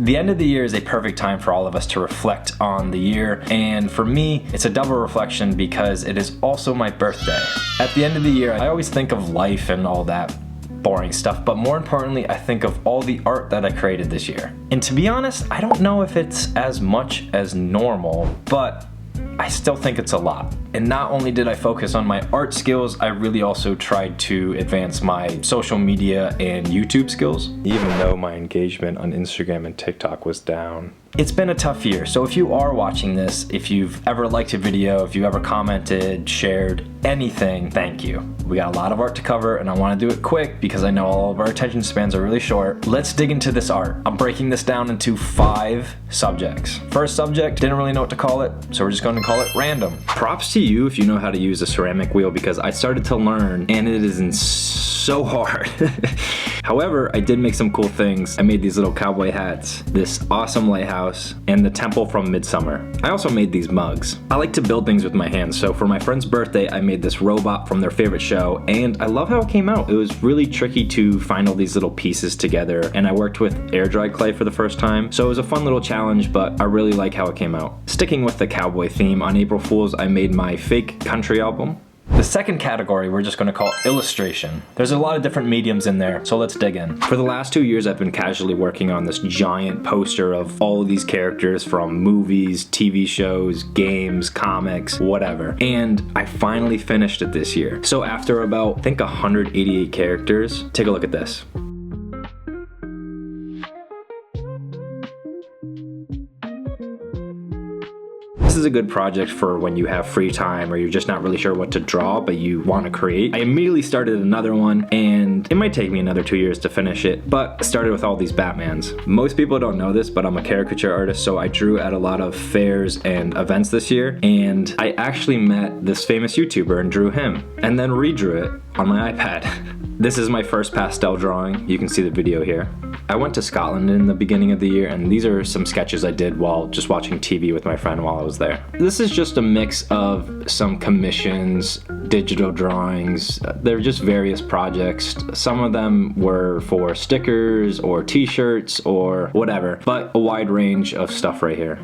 The end of the year is a perfect time for all of us to reflect on the year, and for me, it's a double reflection because it is also my birthday. At the end of the year, I always think of life and all that boring stuff, but more importantly, I think of all the art that I created this year. And to be honest, I don't know if it's as much as normal, but I still think it's a lot. And not only did I focus on my art skills, I really also tried to advance my social media and YouTube skills, even though my engagement on Instagram and TikTok was down. It's been a tough year, so if you are watching this, if you've ever liked a video, if you ever commented, shared, anything, thank you. We got a lot of art to cover and I want to do it quick because I know all of our attention spans are really short. Let's dig into this art. I'm breaking this down into 5 subjects. First subject, didn't really know what to call it, so we're just going to call it random. Props to you if you know how to use a ceramic wheel because I started to learn and it is so hard. However, I did make some cool things. I made these little cowboy hats, this awesome lighthouse, and the temple from Midsummer. I also made these mugs. I like to build things with my hands, so for my friend's birthday, I made this robot from their favorite show, and I love how it came out. It was really tricky to find all these little pieces together, and I worked with air dry clay for the first time, so it was a fun little challenge, but I really like how it came out. Sticking with the cowboy theme, on April Fool's, I made my fake country album. The second category we're just going to call illustration. There's a lot of different mediums in there, so let's dig in. For the last 2 years, I've been casually working on this giant poster of all of these characters from movies, TV shows, games, comics, whatever. And I finally finished it this year. So after about, I think 188 characters, take a look at this. This is a good project for when you have free time or you're just not really sure what to draw but you want to create. I immediately started another one and it might take me another 2 years to finish it, but I started with all these Batmans. Most people don't know this, but I'm a caricature artist, so I drew at a lot of fairs and events this year, and I actually met this famous YouTuber and drew him and then redrew it on my iPad. This is my first pastel drawing. You can see the video here. I went to Scotland in the beginning of the year, and these are some sketches I did while just watching TV with my friend while I was there. This is just a mix of some commissions, digital drawings. They're just various projects. Some of them were for stickers or t-shirts or whatever, but a wide range of stuff right here.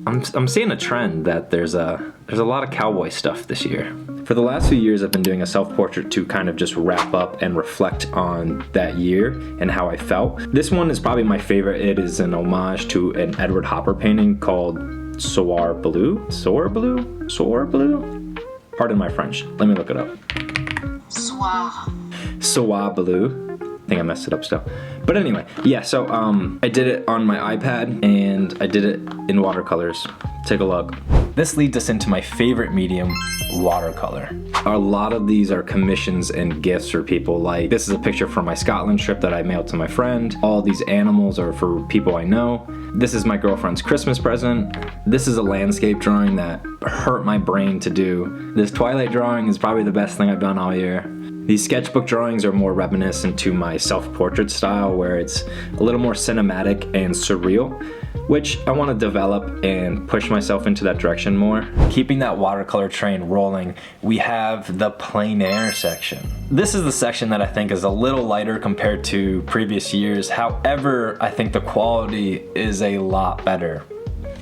I'm seeing a trend that there's a lot of cowboy stuff this year. For the last few years, I've been doing a self-portrait to kind of just wrap up and reflect on that year and how I felt. This one is probably my favorite. It is an homage to an Edward Hopper painting called Soir Bleu? Soir Bleu? Soir Bleu? Pardon my French. Let me look it up. Soir Bleu. I think I messed it up still. But anyway, yeah, so I did it on my iPad and I did it in watercolors. Take a look. This leads us into my favorite medium, watercolor. A lot of these are commissions and gifts for people. Like, this is a picture from my Scotland trip that I mailed to my friend. All these animals are for people I know. This is my girlfriend's Christmas present. This is a landscape drawing that hurt my brain to do. This Twilight drawing is probably the best thing I've done all year. These sketchbook drawings are more reminiscent to my self-portrait style, where it's a little more cinematic and surreal, which I want to develop and push myself into that direction more. Keeping that watercolor train rolling, we have the plein air section. This is the section that I think is a little lighter compared to previous years. However, I think the quality is a lot better.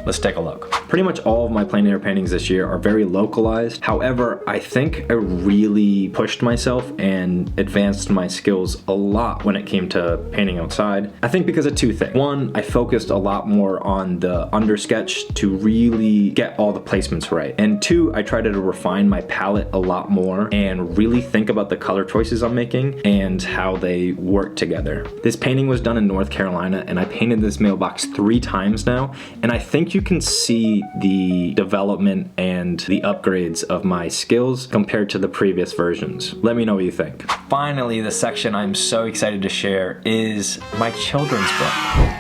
Let's take a look. Pretty much all of my plein air paintings this year are very localized. However, I think I really pushed myself and advanced my skills a lot when it came to painting outside. I think because of 2 things. One, I focused a lot more on the undersketch to really get all the placements right. And 2, I tried to refine my palette a lot more and really think about the color choices I'm making and how they work together. This painting was done in North Carolina and I painted this mailbox 3 times now, and I think you can see the development and the upgrades of my skills compared to the previous versions. Let me know what you think. Finally, the section I'm so excited to share is my children's book.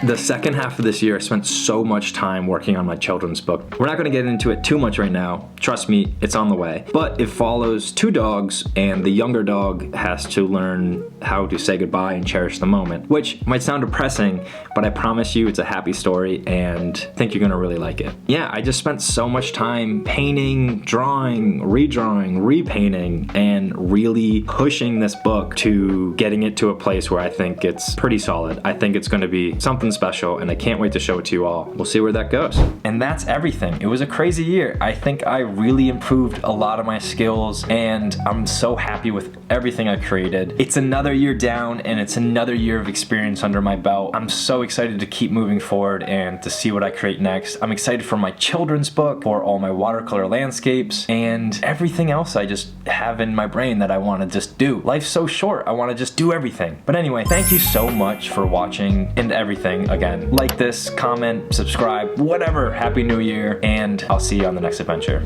The second half of this year, I spent so much time working on my children's book. We're not going to get into it too much right now. Trust me, it's on the way. But it follows 2 dogs, and the younger dog has to learn how to say goodbye and cherish the moment, which might sound depressing, but I promise you it's a happy story and I think you're going to really like it. Yeah, yeah, I just spent so much time painting, drawing, redrawing, repainting, and really pushing this book to getting it to a place where I think it's pretty solid. I think it's gonna be something special, and I can't wait to show it to you all. We'll see where that goes. And that's everything. It was a crazy year. I think I really improved a lot of my skills, and I'm so happy with everything I created. It's another year down, and it's another year of experience under my belt. I'm so excited to keep moving forward and to see what I create next. I'm excited for my children's book, for all my watercolor landscapes, and everything else I just have in my brain that I want to just do. Life's so short. I want to just do everything. But anyway, thank you so much for watching and everything. Again, like this, comment, subscribe, whatever. Happy New Year, and I'll see you on the next adventure.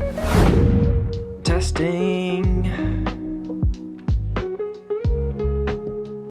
Testing.